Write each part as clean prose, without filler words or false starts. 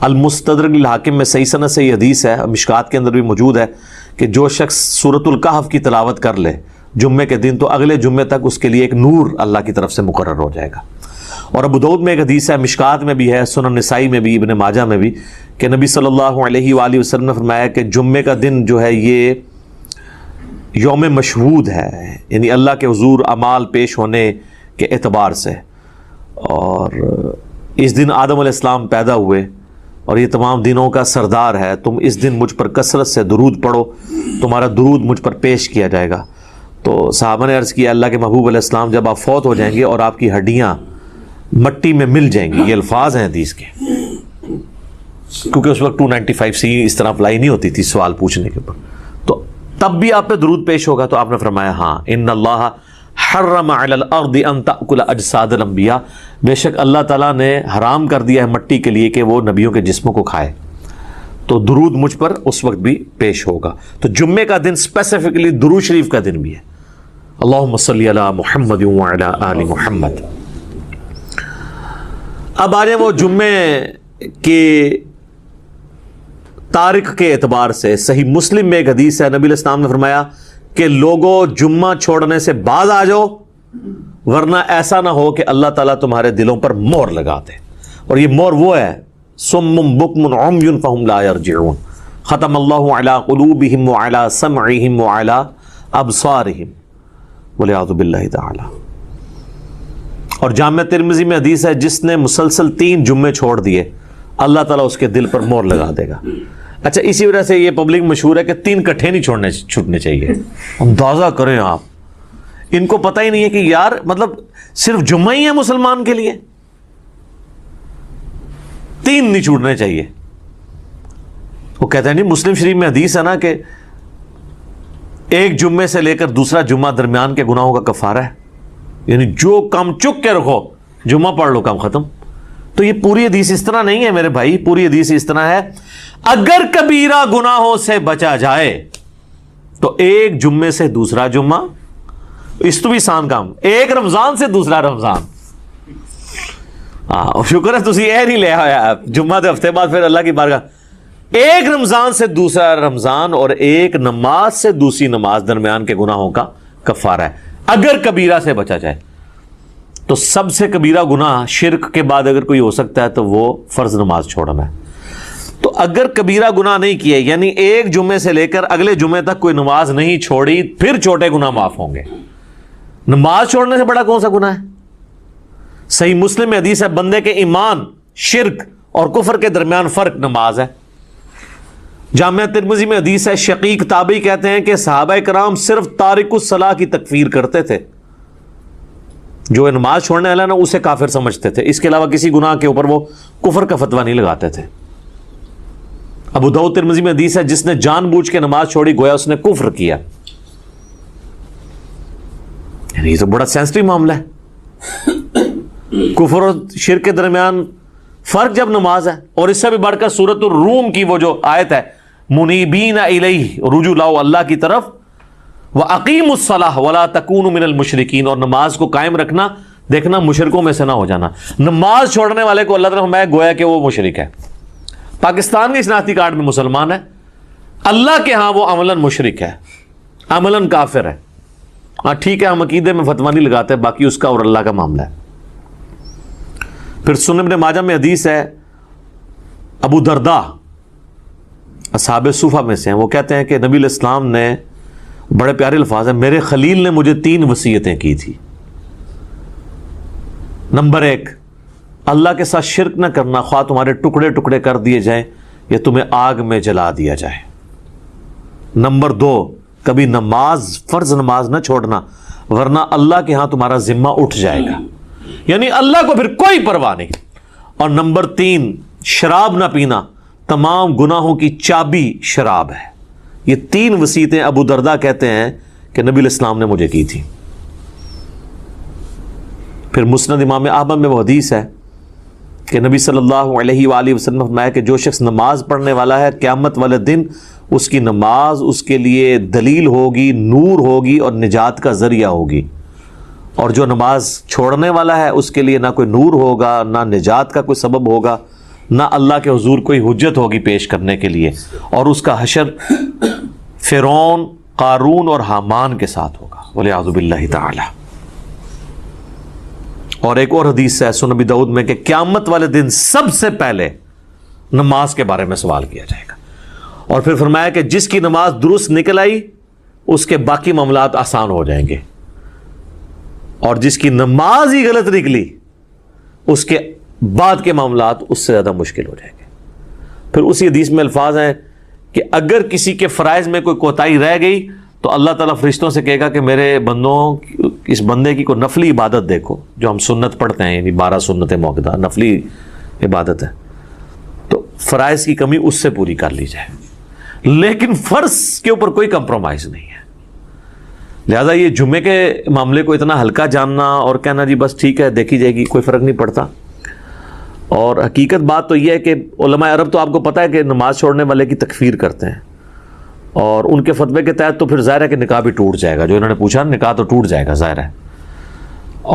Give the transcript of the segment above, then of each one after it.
المستدرک للحاکم میں صحیح سند سے یہ حدیث ہے، مشکات کے اندر بھی موجود ہے کہ جو شخص سورۃ الکہف کی تلاوت کر لے جمعے کے دن تو اگلے جمعے تک اس کے لیے ایک نور اللہ کی طرف سے مقرر ہو جائے گا۔ اور ابو داؤد میں ایک حدیث ہے، مشکات میں بھی ہے، سنن نسائی میں بھی، ابن ماجہ میں بھی، کہ نبی صلی اللہ علیہ وآلہ وسلم نے فرمایا کہ جمعے کا دن جو ہے یہ یوم مشہود ہے، یعنی اللہ کے حضور اعمال پیش ہونے کے اعتبار سے، اور اس دن آدم علیہ السلام پیدا ہوئے اور یہ تمام دنوں کا سردار ہے، تم اس دن مجھ پر کثرت سے درود پڑھو، تمہارا درود مجھ پر پیش کیا جائے گا۔ تو صحابہ نے عرض کیا اللہ کے محبوب علیہ السلام جب آپ فوت ہو جائیں گے اور آپ کی ہڈیاں مٹی میں مل جائیں گی، یہ الفاظ ہیں حدیث کے، کیونکہ اس وقت 295C اس طرح اپلائی نہیں ہوتی تھی سوال پوچھنے کے اوپر، تو تب بھی آپ پہ درود پیش ہوگا۔ تو آپ نے فرمایا ہاں، ان اللہ حرم علی الارض ان تأکل اجساد الانبیاء، بے شک اللہ تعالیٰ نے حرام کر دیا ہے مٹی کے لیے کہ وہ نبیوں کے جسموں کو کھائے، تو درود مجھ پر اس وقت بھی پیش ہوگا۔ تو جمعے کا دن اسپیسیفکلی درود شریف کا دن بھی ہے، اللہم صلی علی محمد وعلی آل محمد۔ اب آ جائیں وہ جمعے کے تاریخ کے اعتبار سے، صحیح مسلم میں ایک حدیث ہے، نبی علیہ السلام نے فرمایا کہ لوگوں جمعہ چھوڑنے سے بعد آ جاؤ، ورنہ ایسا نہ ہو کہ اللہ تعالیٰ تمہارے دلوں پر مہر لگا دے، اور یہ مہر وہ ہے صم بکم عمی فہم لا یرجعون، ختم اللہ علی قلوبہم وعلی سمعہم وعلی ابصارہم والعیاذ باللہ تعالی۔ اور جامع ترمذی میں حدیث ہے جس نے مسلسل 3 جمعے چھوڑ دیے اللہ تعالیٰ اس کے دل پر مہر لگا دے گا۔ اچھا، اسی وجہ سے یہ پبلک مشہور ہے کہ 3 کٹھے نہیں چھوٹنے چاہیے۔ اندازہ کریں آپ، ان کو پتہ ہی نہیں ہے کہ یار مطلب صرف جمعہ ہی ہے مسلمان کے لیے، 3 نہیں چھوٹنے چاہیے۔ وہ کہتے ہیں نہیں، مسلم شریف میں حدیث ہے نا کہ ایک جمعے سے لے کر دوسرا جمعہ درمیان کے گناہوں کا کفارہ ہے، یعنی جو کام چک کے رکھو جمعہ پڑھ لو کام ختم۔ تو یہ پوری حدیث اس طرح نہیں ہے میرے بھائی، پوری حدیث اس طرح ہے اگر کبیرہ گناہوں سے بچا جائے تو ایک جمعے سے دوسرا جمعہ، اس تو بھی آسان کام، ایک رمضان سے دوسرا رمضان۔ شکر ہے تسی یہ نہیں لے آیا جمعہ دے ہفتے بعد پھر اللہ کی بارگاہ، ایک رمضان سے دوسرا رمضان اور ایک نماز سے دوسری نماز درمیان کے گناہوں کا کفارہ ہے اگر کبیرہ سے بچا جائے۔ تو سب سے کبیرہ گناہ شرک کے بعد اگر کوئی ہو سکتا ہے تو وہ فرض نماز چھوڑنا ہے۔ تو اگر کبیرہ گناہ نہیں کیے، یعنی ایک جمعے سے لے کر اگلے جمعے تک کوئی نماز نہیں چھوڑی، پھر چھوٹے گناہ معاف ہوں گے۔ نماز چھوڑنے سے بڑا کون سا گناہ ہے؟ صحیح مسلم میں حدیث ہے بندے کے ایمان، شرک اور کفر کے درمیان فرق نماز ہے۔ جامعہ ترمذی میں حدیث ہے، شقیق تابعی کہتے ہیں کہ صحابہ کرام صرف تارک الصلاح کی تکفیر کرتے تھے، جو نماز چھوڑنے والا نا اسے کافر سمجھتے تھے، اس کے علاوہ کسی گناہ کے اوپر وہ کفر کا فتویٰ نہیں لگاتے تھے۔ ابو داؤد ترمذی میں حدیث ہے جس نے جان بوجھ کے نماز چھوڑی گویا اس نے کفر کیا، یعنی یہ تو بڑا سینسٹیو معاملہ ہے، کفر اور شرک کے درمیان فرق جب نماز ہے۔ اور اس سے بھی بڑھ کر سورۃ الروم کی وہ جو آیت ہے منیبین الیہ، رجوع لاؤ اللہ کی طرف، وَأَقِيمُوا الصَّلَاةَ وَلَا تَكُونُوا مِنَ الْمُشْرِكِينَ، اور نماز کو قائم رکھنا، دیکھنا مشرکوں میں سے نہ ہو جانا۔ نماز چھوڑنے والے کو اللہ تعالیٰ نے گویا کہ وہ مشرک ہے، پاکستان کے شناختی کارڈ میں مسلمان ہے، اللہ کے ہاں وہ عملاً مشرک ہے، عملاً کافر ہے۔ ہاں ٹھیک ہے، ہم عقیدے میں فتویٰ نہیں لگاتے، باقی اس کا اور اللہ کا معاملہ ہے۔ پھر سنن ابن ماجہ میں حدیث ہے، ابو درداء اصحاب صوفہ میں سے ہیں، وہ کہتے ہیں کہ نبی علیہ السلام نے، بڑے پیارے الفاظ ہیں، میرے خلیل نے مجھے 3 وصیتیں کی تھی۔ نمبر 1، اللہ کے ساتھ شرک نہ کرنا، خواہ تمہارے ٹکڑے ٹکڑے کر دیے جائیں یا تمہیں آگ میں جلا دیا جائے۔ نمبر 2، کبھی نماز، فرض نماز نہ چھوڑنا، ورنہ اللہ کے ہاں تمہارا ذمہ اٹھ جائے گا، یعنی اللہ کو پھر کوئی پرواہ نہیں۔ اور نمبر 3، شراب نہ پینا، تمام گناہوں کی چابی شراب ہے۔ یہ 3 وصیتیں ابو درداء کہتے ہیں کہ نبی علیہ السلام نے مجھے کی تھی۔ پھر مسند امام احمد میں وہ حدیث ہے کہ نبی صلی اللہ علیہ وآلہ وسلم نے فرمایا کہ جو شخص نماز پڑھنے والا ہے قیامت والے دن اس کی نماز اس کے لیے دلیل ہوگی، نور ہوگی اور نجات کا ذریعہ ہوگی، اور جو نماز چھوڑنے والا ہے اس کے لیے نہ کوئی نور ہوگا، نہ نجات کا کوئی سبب ہوگا، نہ اللہ کے حضور کوئی حجت ہوگی پیش کرنے کے لیے، اور اس کا حشر فرعون، قارون اور حامان کے ساتھ ہوگا والعیاذ باللہ تعالی۔ اور ایک اور حدیث ہے سنن ابی داؤد میں کہ قیامت والے دن سب سے پہلے نماز کے بارے میں سوال کیا جائے گا، اور پھر فرمایا کہ جس کی نماز درست نکل آئی اس کے باقی معاملات آسان ہو جائیں گے، اور جس کی نماز ہی غلط نکلی اس کے بعد کے معاملات اس سے زیادہ مشکل ہو جائیں گے۔ پھر اسی حدیث میں الفاظ ہیں کہ اگر کسی کے فرائض میں کوئی کوتاہی رہ گئی تو اللہ تعالیٰ فرشتوں سے کہے گا کہ میرے بندوں، اس بندے کی کوئی نفلی عبادت دیکھو، جو ہم سنت پڑھتے ہیں، یعنی 12 سنت موقدہ نفلی عبادت ہے، تو فرائض کی کمی اس سے پوری کر لی جائے، لیکن فرض کے اوپر کوئی کمپرومائز نہیں ہے۔ لہذا یہ جمعے کے معاملے کو اتنا ہلکا جاننا اور کہنا جی بس ٹھیک ہے دیکھی جائے گی، کوئی فرق نہیں پڑتا۔ اور حقیقت بات تو یہ ہے کہ علماء عرب تو آپ کو پتہ ہے کہ نماز چھوڑنے والے کی تکفیر کرتے ہیں، اور ان کے فتوے کے تحت تو پھر ظاہر ہے کہ نکاح بھی ٹوٹ جائے گا، جو انہوں نے پوچھا نکاح تو ٹوٹ جائے گا ظاہر ہے۔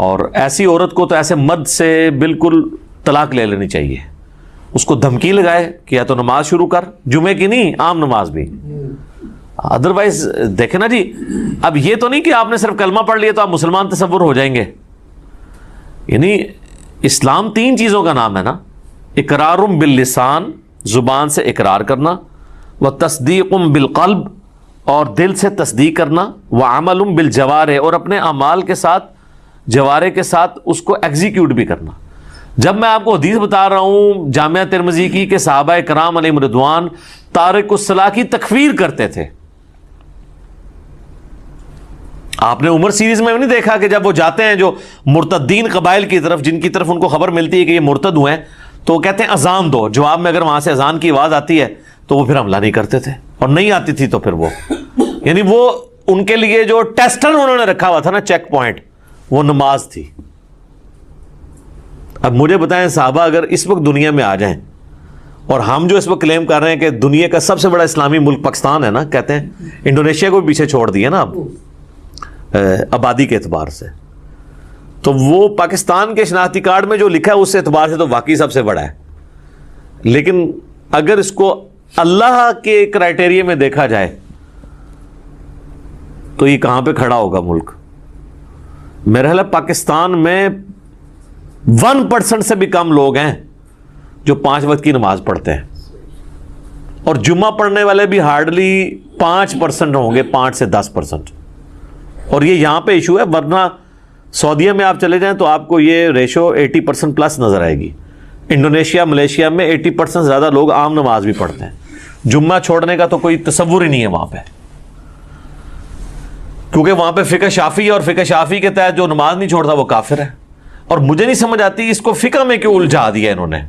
اور ایسی عورت کو تو ایسے مرد سے بالکل طلاق لے لینی چاہیے، اس کو دھمکی لگائے کہ یا تو نماز شروع کر، جمعے کی نہیں عام نماز بھی، ادروائز دیکھیں نا جی، اب یہ تو نہیں کہ آپ نے صرف کلمہ پڑھ لیا تو آپ مسلمان تصور ہو جائیں گے۔ یعنی اسلام 3 چیزوں کا نام ہے نا، اقرار باللسان، زبان سے اقرار کرنا، وتصدیق بالقلب، اور دل سے تصدیق کرنا، وعمل بالجوارح، اور اپنے اعمال کے ساتھ، جوارح کے ساتھ اس کو ایگزیکیوٹ بھی کرنا۔ جب میں آپ کو حدیث بتا رہا ہوں جامعہ ترمذی کی کہ صحابہ کرام علیہم رضوان تارک الصلاۃ کی تکفیر کرتے تھے، آپ نے عمر سیریز میں نہیں دیکھا کہ جب وہ جاتے ہیں جو مرتدین قبائل کی طرف، جن کی طرف ان کو خبر ملتی ہے کہ یہ مرتد ہوئے ہیں، تو وہ کہتے ہیں اذان دو، جواب میں اگر وہاں سے اذان کی آواز آتی ہے تو وہ پھر حملہ نہیں کرتے تھے، اور نہیں آتی تھی تو پھر وہ یعنی وہ ان کے لیے جو ٹیسٹر انہوں نے رکھا ہوا تھا نا، چیک پوائنٹ، وہ نماز تھی۔ اب مجھے بتائیں صحابہ اگر اس وقت دنیا میں آ جائیں، اور ہم جو اس وقت کلیم کر رہے ہیں کہ دنیا کا سب سے بڑا اسلامی ملک پاکستان ہے نا، کہتے ہیں انڈونیشیا کو بھی پیچھے چھوڑ دیا نا اب آبادی کے اعتبار سے، تو وہ پاکستان کے شناختی کارڈ میں جو لکھا ہے اس اعتبار سے تو واقعی سب سے بڑا ہے، لیکن اگر اس کو اللہ کے کرائٹیریا میں دیکھا جائے تو یہ کہاں پہ کھڑا ہوگا ملک؟ میرا خیال ہے پاکستان میں 1% سے بھی کم لوگ ہیں جو 5 وقت کی نماز پڑھتے ہیں، اور جمعہ پڑھنے والے بھی ہارڈلی 5% ہوں گے، 5 سے 10%، اور یہ یہاں پہ ایشو ہے، ورنہ سعودیہ میں آپ چلے جائیں تو آپ کو یہ ریشو 80% پلس نظر آئے گی۔ انڈونیشیا، ملیشیا میں 80% زیادہ لوگ عام نماز بھی پڑھتے ہیں، جمعہ چھوڑنے کا تو کوئی تصور ہی نہیں ہے وہاں پہ، کیونکہ وہاں پہ فقہ شافعی ہے، اور فقہ شافعی کے تحت جو نماز نہیں چھوڑتا وہ کافر ہے۔ اور مجھے نہیں سمجھ آتی اس کو فقہ میں کیوں الجھا دیا انہوں نے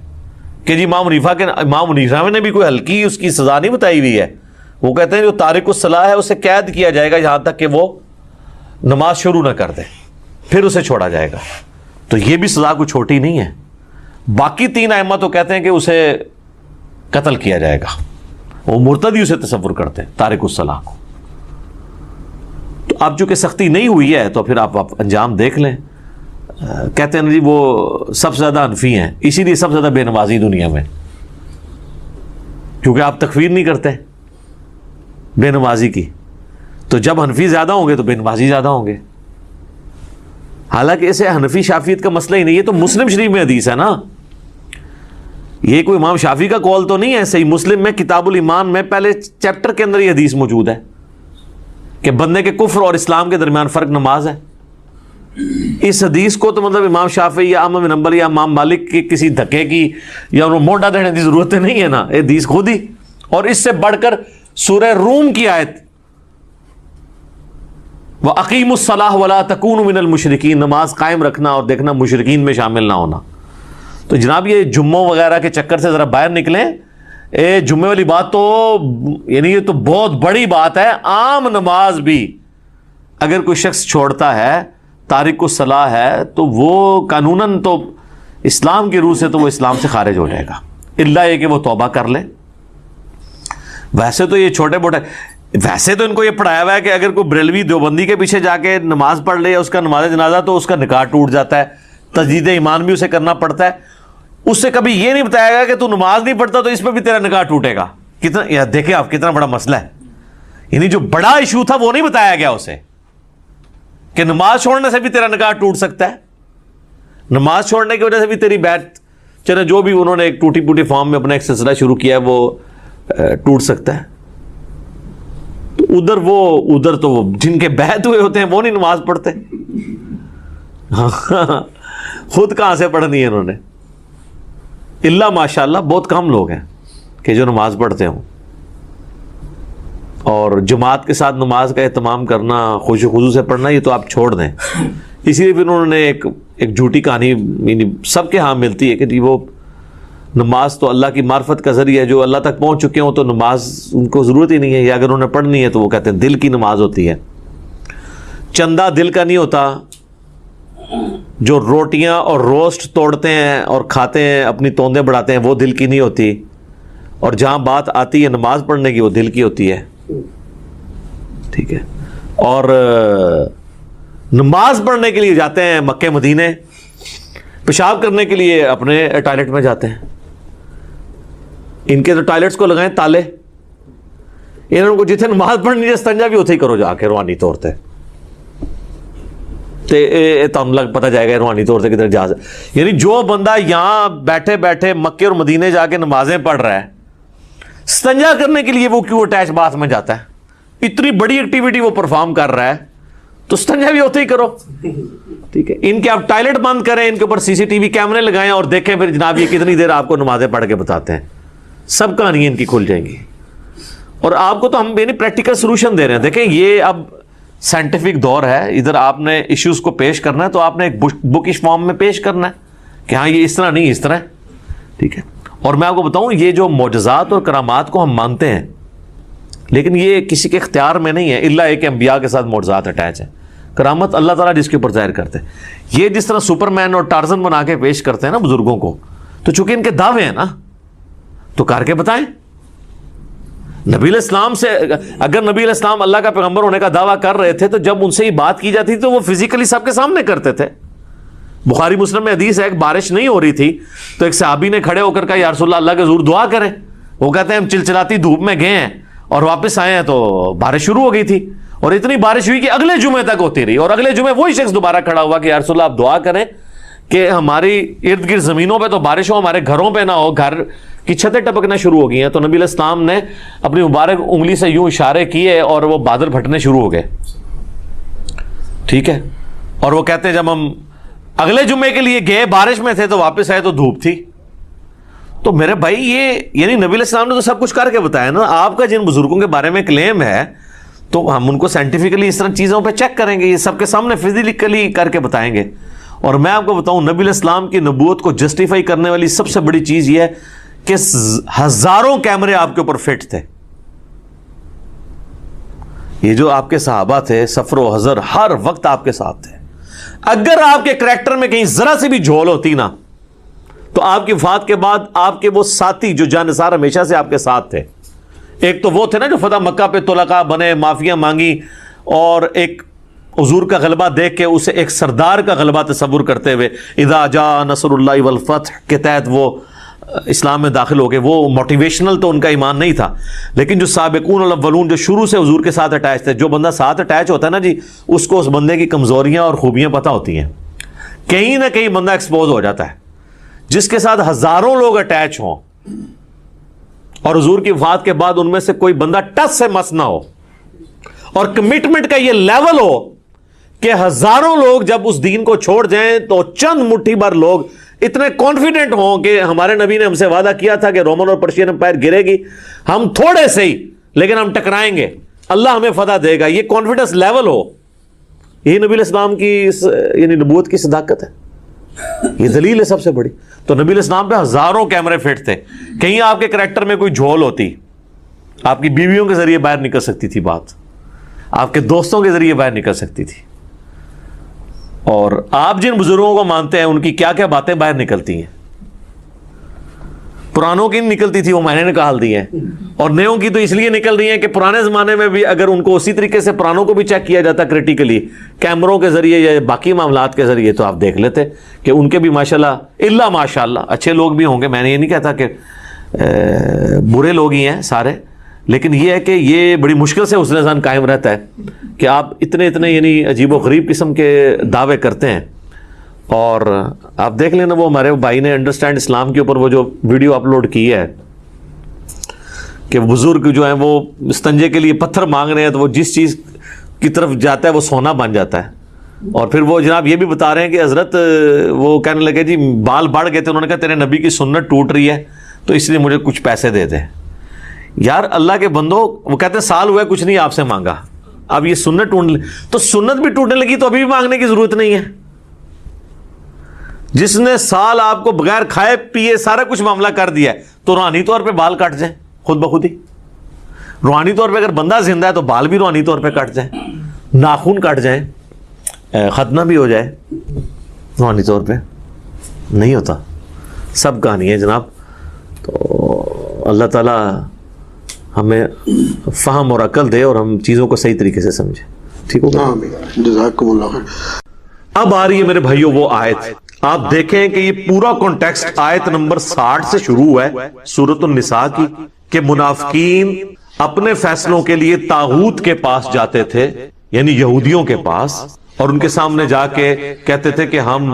کہ جی امام حنیفہ نے بھی کوئی ہلکی اس کی سزا نہیں بتائی ہوئی ہے، وہ کہتے ہیں جو تارک الصلاۃ ہے اسے قید کیا جائے گا یہاں تک کہ وہ نماز شروع نہ کر دے، پھر اسے چھوڑا جائے گا، تو یہ بھی سزا کوئی چھوٹی نہیں ہے۔ باقی 3 ائمہ تو کہتے ہیں کہ اسے قتل کیا جائے گا، وہ مرتدی اسے تصور کرتے ہیں تارک الصلاۃ کو۔ تو اب چونکہ سختی نہیں ہوئی ہے تو پھر آپ انجام دیکھ لیں۔ کہتے ہیں جی وہ سب سے زیادہ حنفی ہیں، اسی لیے سب سے زیادہ بے نمازی دنیا میں، کیونکہ آپ تکفیر نہیں کرتے بے نمازی کی، تو جب حنفی زیادہ ہوں گے تو بے نمازی زیادہ ہوں گے۔ حالانکہ اسے حنفی شافعیت کا مسئلہ ہی نہیں، یہ تو مسلم شریف میں حدیث ہے نا، یہ کوئی امام شافعی کا قول تو نہیں ہے۔ صحیح مسلم میں کتاب الایمان میں پہلے چیپٹر کے اندر یہ حدیث موجود ہے کہ بندے کے کفر اور اسلام کے درمیان فرق نماز ہے۔ اس حدیث کو تو مطلب امام شافعی یا احمد بن حنبل یا امام مالک کی کسی دھکے کی یا انہوں موڈا دینے کی ضرورت نہیں ہے نا، یہ حدیث خود ہی۔ اور اس سے بڑھ کر سورہ روم کی آیت وَأَقِيمُوا الصَّلَاةَ وَلَا تَكُونُوا مِنَ الْمُشْرِكِينَ، نماز قائم رکھنا اور دیکھنا مشرکین میں شامل نہ ہونا۔ تو جناب یہ جمعوں وغیرہ کے چکر سے ذرا باہر نکلیں، جمعے والی بات تو یعنی یہ تو بہت بڑی بات ہے۔ عام نماز بھی اگر کوئی شخص چھوڑتا ہے، تارک الصلاۃ ہے، تو وہ قانوناً تو اسلام کی روح سے تو وہ اسلام سے خارج ہو جائے گا، الا یہ کہ وہ توبہ کر لے۔ ویسے تو یہ چھوٹے موٹے، ویسے تو ان کو یہ پڑھایا ہوا ہے کہ اگر کوئی بریلوی دیوبندی کے پیچھے جا کے نماز پڑھ لے یا اس کا نماز جنازہ تو اس کا نکاح ٹوٹ جاتا ہے، تجدید ایمان بھی اسے کرنا پڑتا ہے۔ اس سے کبھی یہ نہیں بتایا گا کہ تو نماز نہیں پڑھتا تو اس پہ بھی تیرا نکاح ٹوٹے گا. کتنا دیکھیں آپ کتنا بڑا مسئلہ ہے. یعنی جو بڑا ایشو تھا وہ نہیں بتایا گیا اسے کہ نماز چھوڑنے سے بھی تیرا نکاح ٹوٹ سکتا ہے, نماز چھوڑنے کی وجہ سے بھی تیری بیعت, چلے جو بھی انہوں نے ایک ٹوٹی پوٹی فارم میں اپنا ایک سلسلہ شروع کیا ہے وہ ٹوٹ سکتا ہے. ادھر تو وہ جن کے بیعت ہوئے ہوتے ہیں وہ نہیں نماز پڑھتے. خود کہاں سے پڑھنی ہے انہوں نے؟ اللہ ماشاءاللہ بہت کم لوگ ہیں کہ جو نماز پڑھتے ہوں, اور جماعت کے ساتھ نماز کا اہتمام کرنا, خوش و خضوع سے پڑھنا, یہ تو آپ چھوڑ دیں. اسی لیے پھر انہوں نے ایک جھوٹی کہانی یعنی سب کے ہاں ملتی ہے کہ جی وہ نماز تو اللہ کی معرفت کا ذریعہ ہے, جو اللہ تک پہنچ چکے ہوں تو نماز ان کو ضرورت ہی نہیں ہے, یا اگر انہوں نے پڑھنی ہے تو وہ کہتے ہیں دل کی نماز ہوتی ہے. چندہ دل کا نہیں ہوتا. جو روٹیاں اور روسٹ توڑتے ہیں اور کھاتے ہیں, اپنی توندیں بڑھاتے ہیں, وہ دل کی نہیں ہوتی. اور جہاں بات آتی ہے نماز پڑھنے کی وہ دل کی ہوتی ہے. ٹھیک ہے. اور نماز پڑھنے کے لیے جاتے ہیں مکے مدینے, پیشاب کرنے کے لیے اپنے ٹوائلٹ میں جاتے ہیں. ان کے تو ٹوائلٹس کو لگائیں تالے, انہوں کو جتنے نماز پڑھنی ہے استنجا بھی اتنے ہی کرو جا کے روحانی طور پہ. پتہ جائے گا روحانی طور سے کدھر جا سکے. یعنی جو بندہ یہاں بیٹھے بیٹھے مکے اور مدینے جا کے نمازیں پڑھ رہا ہے, استنجا کرنے کے لیے وہ کیوں اٹیچ باتھ میں جاتا ہے؟ اتنی بڑی ایکٹیویٹی وہ پرفارم کر رہا ہے تو استنجا بھی ہوتے ہی کرو. ٹھیک ہے. ان کے آپ ٹوائلٹ بند کریں, ان کے اوپر سی سی ٹی وی کیمرے لگائیں اور دیکھیں پھر جناب یہ کتنی دیر آپ کو نمازیں پڑھ کے بتاتے ہیں. سب کہانیاں ان کی کھل جائیں گی. اور آپ کو تو ہم یعنی پریکٹیکل سولوشن دے رہے ہیں. دیکھیں یہ اب سائنٹیفک دور ہے, ادھر آپ نے ایشوز کو پیش کرنا ہے تو آپ نے ایک بکش فارم میں پیش کرنا ہے کہ ہاں یہ اس طرح نہیں اس طرح ہے. ٹھیک ہے. اور میں آپ کو بتاؤں یہ جو معجزات اور کرامات کو ہم مانتے ہیں, لیکن یہ کسی کے اختیار میں نہیں ہے, الا ایک انبیاء کے ساتھ معجزات اٹیچ ہیں. کرامت اللہ تعالیٰ جس کے اوپر ظاہر کرتے ہیں. یہ جس طرح سپر مین اور ٹارزن بنا کے پیش کرتے ہیں نا بزرگوں کو, تو چونکہ ان کے دعوے ہیں نا تو کر کے بتائیں. نبی علیہ السلام سے اگر نبی علیہ السلام اللہ کا پیغمبر ہونے کا دعویٰ کر رہے تھے تو جب ان سے ہی بات کی جاتی تھی تو وہ فزیکلی سب کے سامنے کرتے تھے. بخاری مسلم میں حدیث ہے, ایک بارش نہیں ہو رہی تھی تو ایک صحابی نے کھڑے ہو کر کہا یا رسول اللہ کے حضور دعا کریں. وہ کہتے ہیں ہم چلچلاتی دھوپ میں گئے ہیں اور واپس آئے ہیں تو بارش شروع ہو گئی تھی, اور اتنی بارش ہوئی کہ اگلے جمعے تک ہوتی رہی. اور اگلے جمعے وہی شخص دوبارہ کھڑا ہوا کہ یا رسول اللہ آپ دعا کریں کہ ہماری ارد گرد زمینوں پہ تو بارش ہو, ہمارے گھروں پہ نہ ہو, گھر کی چھتیں ٹپکنا شروع ہو گئی ہیں. تو نبی علیہ السلام نے اپنی مبارک انگلی سے یوں اشارے کیے اور وہ بادل پھٹنے شروع ہو گئے. ٹھیک ہے. اور وہ کہتے ہیں جب ہم اگلے جمعے کے لیے گئے بارش میں تھے تو واپس آئے تو دھوپ تھی. تو میرے بھائی یہ یعنی نبی علیہ السلام نے تو سب کچھ کر کے بتایا نا. آپ کا جن بزرگوں کے بارے میں کلیم ہے تو ہم ان کو سائنٹیفکلی اس طرح چیزوں پہ چیک کریں گے, یہ سب کے سامنے فزیکلی کر کے بتائیں گے. اور میں آپ کو بتاؤں نبی علیہ السلام کی نبوت کو جسٹیفائی کرنے والی سب سے بڑی چیز یہ ہے کہ ہزاروں کیمرے آپ کے اوپر فٹ تھے. یہ جو آپ کے صحابہ تھے سفر و حضر ہر وقت آپ کے ساتھ تھے. اگر آپ کے کریکٹر میں کہیں ذرا سی بھی جھول ہوتی نا تو آپ کی وفات کے بعد آپ کے وہ ساتھی جو جانثار ہمیشہ سے آپ کے ساتھ تھے, ایک تو وہ تھے نا جو فتح مکہ پہ طلقاء بنے, معافیاں مانگی, اور ایک حضور کا غلبہ دیکھ کے اسے ایک سردار کا غلبہ تصور کرتے ہوئے اذا جاء نصر اللہ والفتح کے تحت وہ اسلام میں داخل ہو گئے. وہ موٹیویشنل تو ان کا ایمان نہیں تھا, لیکن جو سابقون الاولون جو شروع سے حضور کے ساتھ اٹیچ تھے, جو بندہ ساتھ اٹیچ ہوتا ہے نا جی اس کو اس بندے کی کمزوریاں اور خوبیاں پتہ ہوتی ہیں. کہیں نہ کہیں بندہ ایکسپوز ہو جاتا ہے. جس کے ساتھ ہزاروں لوگ اٹیچ ہوں اور حضور کی وفات کے بعد ان میں سے کوئی بندہ ٹس سے مس نہ ہو, اور کمٹمنٹ کا یہ لیول ہو کہ ہزاروں لوگ جب اس دین کو چھوڑ جائیں تو چند مٹھی بھر لوگ اتنے کانفیڈنٹ ہوں کہ ہمارے نبی نے ہم سے وعدہ کیا تھا کہ رومن اور پرشین امپائر گرے گی, ہم تھوڑے سے ہی لیکن ہم ٹکرائیں گے, اللہ ہمیں فتح دے گا. یہ کانفیڈنس لیول ہو, یہی نبی علیہ السلام کی یعنی نبوت کی صداقت ہے. یہ دلیل ہے سب سے بڑی. تو نبی علیہ السلام پہ ہزاروں کیمرے فٹ تھے. کہیں آپ کے کریکٹر میں کوئی جھول ہوتی, آپ کی بیویوں کے ذریعے باہر نکل سکتی تھی بات, آپ کے دوستوں کے ذریعے باہر نکل سکتی تھی, اور آپ جن بزرگوں کو مانتے ہیں ان کی کیا کیا باتیں باہر نکلتی ہیں. پرانوں کی نکلتی تھی وہ میں نے نکال دی ہیں, اور نیوں کی تو اس لیے نکل رہی ہیں کہ پرانے زمانے میں بھی اگر ان کو اسی طریقے سے پرانوں کو بھی چیک کیا جاتا کریٹیکلی کیمروں کے ذریعے یا باقی معاملات کے ذریعے, تو آپ دیکھ لیتے کہ ان کے بھی ماشاءاللہ الا ماشاءاللہ اچھے لوگ بھی ہوں گے. میں نے یہ نہیں کہتا کہ برے لوگ ہی ہیں سارے, لیکن یہ ہے کہ یہ بڑی مشکل سے حسن ظن قائم رہتا ہے کہ آپ اتنے یعنی عجیب و غریب قسم کے دعوے کرتے ہیں. اور آپ دیکھ لینا وہ ہمارے بھائی نے انڈرسٹینڈ اسلام کے اوپر وہ جو ویڈیو اپلوڈ کی ہے کہ بزرگ جو ہیں وہ استنجے کے لیے پتھر مانگ رہے ہیں تو وہ جس چیز کی طرف جاتا ہے وہ سونا بن جاتا ہے. اور پھر وہ جناب یہ بھی بتا رہے ہیں کہ حضرت وہ کہنے لگے جی بال بڑھ گئے تھے, انہوں نے کہا تیرے نبی کی سنت ٹوٹ رہی ہے تو اس لیے مجھے کچھ پیسے دے دیں. یار اللہ کے بندو, وہ کہتے ہیں سال ہوا کچھ نہیں آپ سے مانگا, اب یہ سنت ٹوٹنے, تو سنت بھی ٹوٹنے لگی تو ابھی بھی مانگنے کی ضرورت نہیں ہے. جس نے سال آپ کو بغیر کھائے پیے سارا کچھ معاملہ کر دیا ہے تو روحانی طور پہ بال کٹ جائیں خود بخود ہی. روحانی طور پہ اگر بندہ زندہ ہے تو بال بھی روحانی طور پہ کٹ جائیں, ناخن کٹ جائیں, ختنہ بھی ہو جائے, روحانی طور پہ نہیں ہوتا. سب کہانی ہے جناب. تو اللہ تعالیٰ ہمیں فہم اور عقل دے اور ہم چیزوں کو صحیح طریقے سے سمجھیں. ٹھیک ہوگا, جزاکم اللہ خیر. اب آ رہی ہے میرے بھائیوں وہ آیت, آپ دیکھیں کہ یہ پورا کانٹیکسٹ آیت نمبر 60 سے شروع ہے سورۃ النساء کی, کہ منافقین اپنے فیصلوں کے لیے طاغوت کے پاس جاتے تھے, یعنی یہودیوں کے پاس, اور ان کے سامنے جا کے کہتے تھے کہ ہم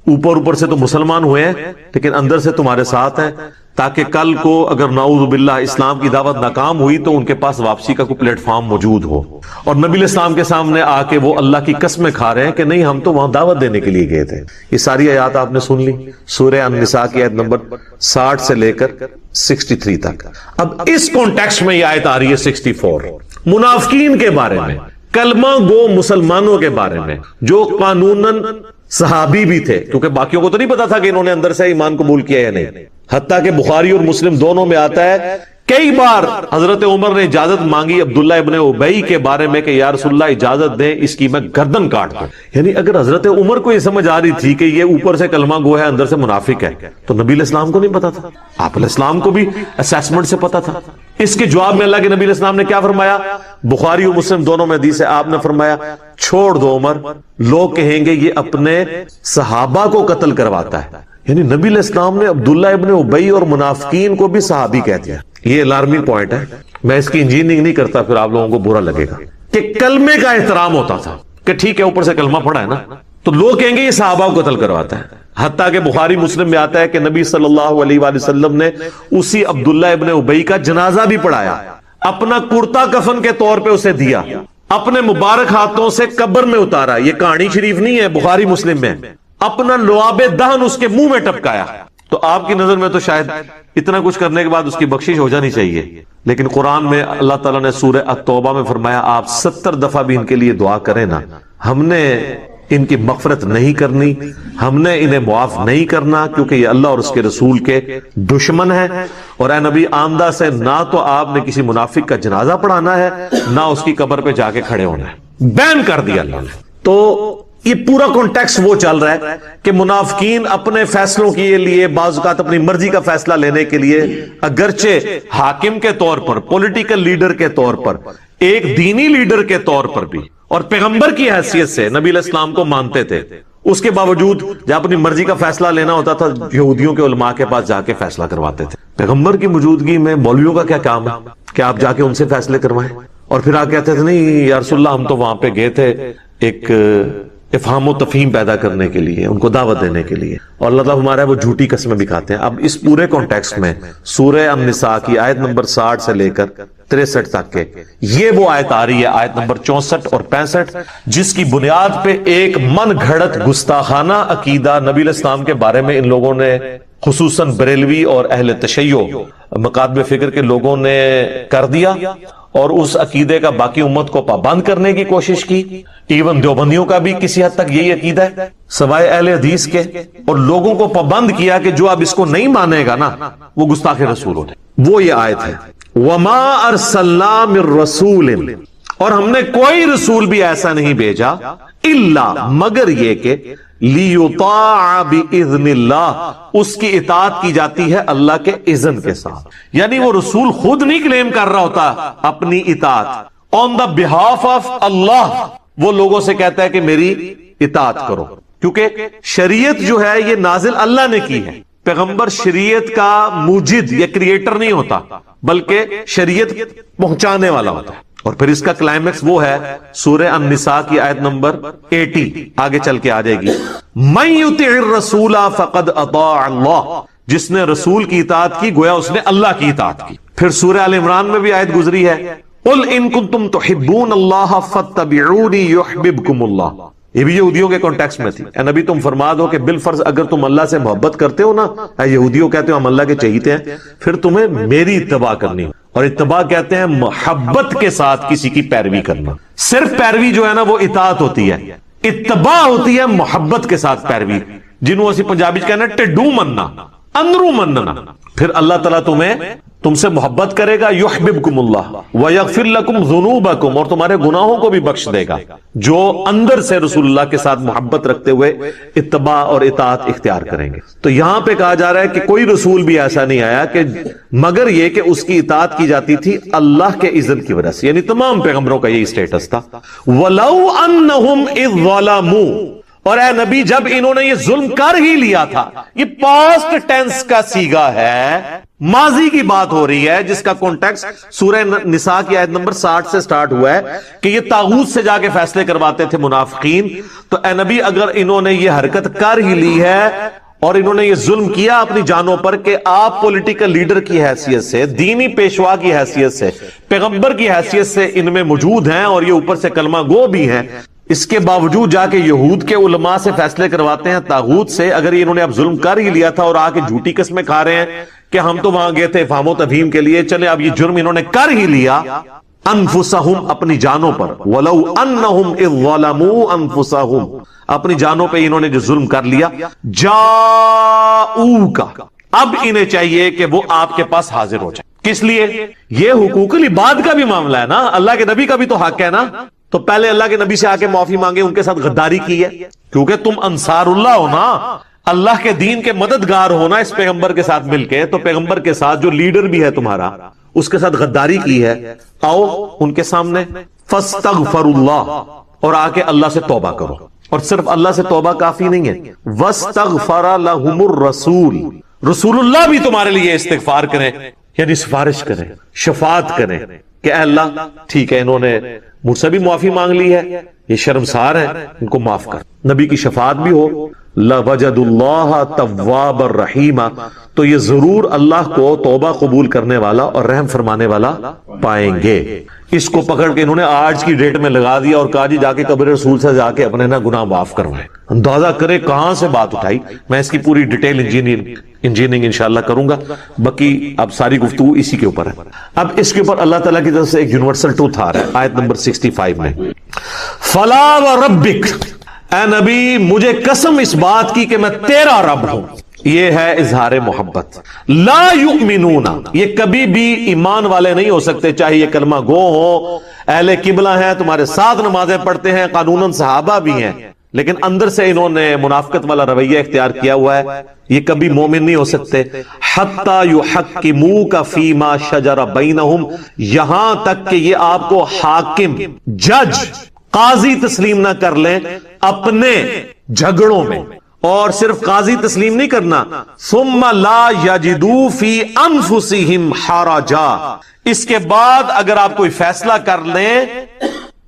اوپر سے تو مسلمان ہوئے ہیں لیکن اندر سے تمہارے ساتھ ہیں, تاکہ کل کو اگر نعوذ باللہ اسلام کی دعوت ناکام ہوئی تو ان کے پاس واپسی کا کوئی پلیٹ فارم موجود ہو. اور نبی علیہ السلام کے سامنے آ کے وہ اللہ کی قسمیں کھا رہے ہیں کہ نہیں ہم تو وہاں دعوت دینے کے لیے گئے تھے. یہ ساری آیات آپ نے سن لی, سورہ النساء کی آیت نمبر 60 سے لے کر 63 تک. اب اس کانٹیکسٹ میں یہ آیت آ رہی ہے 64, منافقین کے بارے میں, کلمہ گو مسلمانوں کے بارے میں جو قانوناً صحابی بھی تھے, کیونکہ باقیوں کو تو نہیں پتا تھا کہ انہوں نے اندر سے ایمان قبول کیا یا نہیں. حتیٰ کہ بخاری اور مسلم دونوں میں آتا ہے کئی بار حضرت عمر نے اجازت مانگی عبداللہ ابن ابی کے بارے میں کہ یا رسول اللہ اجازت دیں اس کی میں گردن کاٹ دوں. یعنی اگر حضرت عمر کو یہ سمجھ آ رہی تھی کہ یہ اوپر سے کلمہ گو ہے اندر سے منافق ہے, تو نبی علیہ السلام کو نہیں پتا تھا؟ آپ علیہ السلام کو بھی اسیسمنٹ سے پتا تھا. اس کے جواب میں اللہ کے نبی علیہ السلام نے کیا فرمایا؟ بخاری اور مسلم دونوں میں حدیث ہے, آپ نے فرمایا چھوڑ دو عمر, لوگ کہیں گے یہ اپنے صحابہ کو قتل کرواتا ہے. یعنی نبی علیہ السلام نے عبداللہ ابن ابی اور منافقین کو بھی صحابی کہتے ہیں. یہ الارمی پوائنٹ ہے, میں اس کی انجینئرنگ نہیں کرتا, پھر آپ لوگوں کو برا لگے گا. کہ کلمے کا احترام ہوتا تھا کہ ٹھیک ہے اوپر سے کلمہ پڑھا ہے نا, تو لوگ کہیں گے یہ صحابہ کو قتل کرواتا ہے. حتیٰ کہ بخاری مسلم میں آتا ہے کہ نبی صلی اللہ علیہ وآلہ وسلم نے اسی عبداللہ ابن ابی کا جنازہ بھی پڑھایا, اپنا کرتا کفن کے طور پہ اسے دیا, اپنے مبارک ہاتھوں سے قبر میں اتارا. یہ کہانی شریف نہیں ہے, بخاری مسلم میں. اپنا لعاب دہن اس کے منہ میں ٹپکایا. تو آپ کی نظر میں تو شاید اتنا کچھ کرنے کے بعد اس کی بخشش ہو جانی چاہیے, لیکن قرآن میں اللہ تعالیٰ نے سورہ التوبہ میں فرمایا آپ 70 دفعہ بھی ان کے لیے دعا کریں نا, ہم نے ان کی مغفرت نہیں کرنی, ہم نے انہیں معاف نہیں کرنا, کیونکہ یہ اللہ اور اس کے رسول کے دشمن ہیں. اور اے نبی آمدہ سے نہ تو آپ نے کسی منافق کا جنازہ پڑھانا ہے نہ اس کی قبر پہ جا کے کھڑے ہونا ہے, بین کر دیا اللہ نے. تو یہ پورا کانٹیکسٹ وہ چل رہا ہے کہ منافقین اپنے فیصلوں کے لیے بعض اوقات اپنی مرضی کا فیصلہ لینے کے لیے اگرچہ حاکم کے طور پر, پولیٹیکل لیڈر کے طور پر, ایک دینی لیڈر کے طور پر بھی اور پیغمبر کی حیثیت سے نبی علیہ السلام کو مانتے تھے, اس کے باوجود جب اپنی مرضی کا فیصلہ لینا ہوتا تھا یہودیوں کے علماء کے پاس جا کے فیصلہ کرواتے تھے. پیغمبر کی موجودگی میں مولویوں کا کیا کام ہے کہ آپ جا کے ان سے فیصلے کروائیں؟ اور پھر آپ کہتے تھے نہیں یا رسول اللہ ہم تو وہاں پہ گئے تھے ایک افہام و تفہیم پیدا کرنے کے لیے, ان کو دعوت دینے کے لیے, اور اللہ تعالیٰ ہمارا وہ جھوٹی قسمیں بھی کھاتے ہیں. اب اس پورے کانٹیکسٹ میں سورہ النساء کی آیت نمبر 60 سے لے کر 63 تک کے یہ وہ آیت آ رہی ہے, آیت نمبر 64 اور 65, جس کی بنیاد پہ ایک من گھڑت گستاخانہ عقیدہ نبی علیہ السلام کے بارے میں ان لوگوں نے, خصوصاً بریلوی اور اہل تشیع مکاتب فکر کے لوگوں نے کر دیا, اور اس عقیدے کا باقی امت کو پابند کرنے کی کوشش کی. ایون دیوبندیوں کا بھی کسی حد تک یہی عقیدہ ہے سوائے اہل حدیث کے, اور لوگوں کو پابند کیا کہ جو اب اس کو نہیں مانے گا نا وہ گستاخ رسول ہوتے. وہ یہ آیت ہے وَمَا أَرْسَلْنَا مِن رَسُولٍ, اور ہم نے کوئی رسول بھی ایسا نہیں بھیجا الا مگر یہ کہ لیطاع باذن اللہ، اس کی اطاعت کی جاتی ہے اللہ کے اذن کے ساتھ. یعنی وہ رسول خود نہیں کلیم کر رہا ہوتا اپنی اطاعت، آن دا بہاف آف اللہ وہ لوگوں سے کہتا ہے کہ میری اطاعت کرو، کیونکہ شریعت جو ہے یہ نازل اللہ نے کی ہے. پیغمبر شریعت کا موجد یا کریٹر نہیں ہوتا، بلکہ شریعت پہنچانے والا ہوتا ہے. اور پھر اس کا کلائمیکس وہ ہے سورہ النساء کی آیت نمبر 80، آگے چل کے آ جائے گی. من یطع الرسول فقد اطاع اللہ، جس نے رسول کی اطاعت کی گویا اس نے اللہ کی اطاعت کی. پھر سورہ آل عمران میں بھی آیت گزری ہے، قل ان کنتم تحبون اللہ فاتبعونی یحببکم اللہ. یہ بھی یہودیوں کے کانٹیکسٹ میں تھی. اے نبی تم فرما دو کہ بالفرض اگر تم اللہ سے محبت کرتے ہو نا، اے یہودیوں کہتے ہو ہم اللہ کے چہیتے ہیں، پھر تمہیں میری اتباع کرنی ہو. اور اتباع کہتے ہیں محبت کے ساتھ کسی کی پیروی کرنا. صرف پیروی جو ہے نا وہ اطاعت ہوتی ہے، اتباع ہوتی ہے محبت کے ساتھ پیروی، جنہوں اسی پنجابی کہنا ٹڈو مننا، اندرو مننا. پھر اللہ تعالیٰ تم سے محبت کرے گا، یحببکم اللہ ویغفر لکم ذنوبکم، اور تمہارے گناہوں کو بھی بخش دے گا، جو اندر سے رسول اللہ کے ساتھ محبت رکھتے ہوئے اتباع اور اطاعت اختیار کریں گے. تو یہاں پہ کہا جا رہا ہے کہ کوئی رسول بھی ایسا نہیں آیا کہ مگر یہ کہ اس کی اطاعت کی جاتی تھی اللہ کے اذن کی وجہ سے. یعنی تمام پیغمبروں کا یہی سٹیٹس تھا. وَلَوْ أَنَّهُمْ إِذْ ظَلَمُوا، اور اے نبی جب انہوں نے یہ ظلم کر ہی لیا تھا، یہ پاسٹ ٹینس کا صیغہ ہے، ماضی کی بات ہو رہی ہے، جس کا کانٹیکسٹ سورہ نساء کی آیت نمبر 60 سے سٹارٹ ہوا ہے کہ یہ طاغوت سے جا کے فیصلے کرواتے تھے منافقین. تو اے نبی اگر انہوں نے یہ حرکت کر ہی لی ہے اور انہوں نے یہ ظلم کیا اپنی جانوں پر کہ آپ پولیٹیکل لیڈر کی حیثیت سے، دینی پیشوا کی حیثیت سے، پیغمبر کی حیثیت سے ان میں موجود ہیں اور یہ اوپر سے کلمہ گو بھی ہیں، اس کے باوجود جا کے یہود کے علماء سے فیصلے کرواتے ہیں طاغوت سے. اگر انہوں نے اب ظلم کر ہی لیا تھا اور آ کے جھوٹی قسمیں کھا رہے ہیں کہ ہم تو وہاں گئے تھے افہام و تفہیم کے لیے، چلے اب یہ جرم انہوں نے کر ہی لیا انفسہم، اپنی جانوں پر. وَلَوْ أَنَّهُمْ إِذْ ظَلَمُوا أَنفُسَهُمْ، اپنی جانوں پہ انہوں نے جو ظلم کر لیا. جاؤکا، اب انہیں چاہیے کہ وہ آپ کے پاس حاضر ہو جائے. کس لیے؟ یہ حقوق العباد کا بھی معاملہ ہے نا، اللہ کے نبی کا بھی تو حق ہے نا. تو پہلے اللہ کے نبی سے آ کے معافی مانگے، ان کے ساتھ غداری کی ہے، کیونکہ تم انصار اللہ ہو نا، اللہ کے دین کے مددگار ہونا اس پیغمبر کے ساتھ مل کے. تو پیغمبر کے ساتھ جو لیڈر بھی ہے تمہارا، اس کے ساتھ غداری کی ہے. آؤ ان کے سامنے فاستغفر اللہ، اور آ کے اللہ سے توبہ کرو. اور صرف اللہ سے توبہ کافی نہیں ہے، واستغفر لهم الرسول، رسول اللہ بھی تمہارے لیے استغفار کریں، یعنی سفارش کریں، شفاعت کریں کہ اے اللہ ٹھیک ہے انہوں نے مجھ سے بھی معافی مانگ لی ہے، یہ شرمسار ہیں، ان کو معاف کر. نبی کی شفاعت بھی ہو، لَوَجَدُ اللَّهَ تَوَّابًا رَحِيمًا، تو یہ ضرور اللہ کو توبہ قبول کرنے والا اور رحم فرمانے والا پائیں گے. اس کو پکڑ کے انہوں نے آج کی ڈیٹ میں لگا دیا اور کہا جی جا کے قبر رسول سے جا کے اپنے نا گناہ معاف کروائیں. اندازہ کرے کہاں سے بات اٹھائی. میں اس کی پوری ڈیٹیل انجینئرنگ انشاءاللہ کروں گا، باقی اب ساری گفتگو اسی کے اوپر ہے. اب اس کے اوپر اللہ تعالیٰ کی طرف سے ایک یونیورسل ٹروتھ آ رہا ہے آیت نمبر 65 میں، فَلَا وَرَبِّكَ، اے نبی مجھے قسم اس بات کی کہ میں تیرا رب ہوں. یہ ہے اظہار محبت. لا یؤمنون، یہ کبھی بھی ایمان والے نہیں ہو سکتے چاہے یہ کلمہ گو ہو، اہل قبلہ ہیں، تمہارے ساتھ نمازیں پڑھتے ہیں، قانوناً صحابہ بھی ہیں، لیکن اندر سے انہوں نے منافقت والا رویہ اختیار کیا ہوا ہے، یہ کبھی مومن نہیں ہو سکتے. حتی یحکموک فیما شجر بینہم، یہاں تک کہ یہ آپ کو حاکم، جج، قاضی تسلیم نہ کر لیں اپنے جھگڑوں میں. اور صرف قاضی تسلیم نہیں کرنا، ثم لا یجدوا فی انفسہم حرجا، اس کے بعد اگر آپ کوئی فیصلہ کر لیں،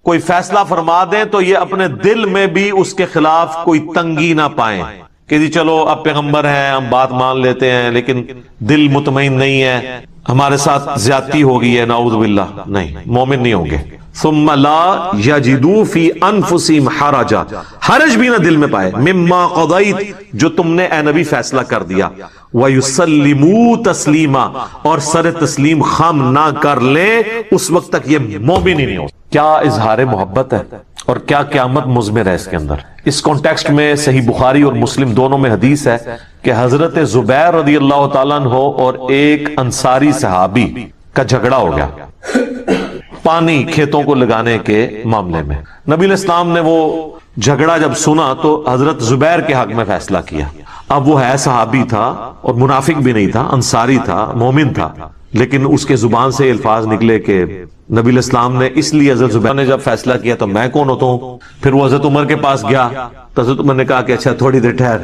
کوئی فیصلہ فرما دیں، تو یہ اپنے دل میں بھی اس کے خلاف کوئی تنگی نہ پائیں کہ جی چلو اب پیغمبر ہیں ہم بات مان لیتے ہیں لیکن دل مطمئن نہیں ہے، ہمارے ساتھ زیادتی ہو گئی ہے، نعوذ باللہ. نہیں، مومن نہیں ہوں گے. ثم لا یجدوا فی انفسہم حرجا، حرج بھی نہ دل میں پائے، مما قضیت، جو تم نے اے نبی فیصلہ کر دیا، ویسلموا تسلیما، اور سر تسلیم خم نہ کر لیں اس وقت تک یہ مومن ہی نہیں ہو. کیا اظہار محبت ہے اور کیا قیامت مضمر ہے اس کے اندر. اس کانٹیکسٹ میں صحیح بخاری اور مسلم دونوں میں حدیث ہے کہ حضرت زبیر رضی اللہ تعالیٰ عنہ اور ایک انصاری صحابی کا جھگڑا ہو گیا. پانی کھیتوں کو لگانے کے معاملے میں۔ نبی علیہ السلام نے وہ جھگڑا جب سنا تو حضرت زبیر کے حق میں فیصلہ کیا۔ اب وہ ہے صحابی تھا اور منافق بھی نہیں تھا، انصاری تھا، مومن تھا، لیکن اس کے زبان سے الفاظ نکلے کہ نبی علیہ السلام نے اس لیے حضرت زبیر نے جب فیصلہ کیا تو میں کون ہوتا ہوں۔ پھر وہ حضرت عمر کے پاس گیا تو حضرت عمر نے کہا کہ اچھا تھوڑی دیر ٹھہر،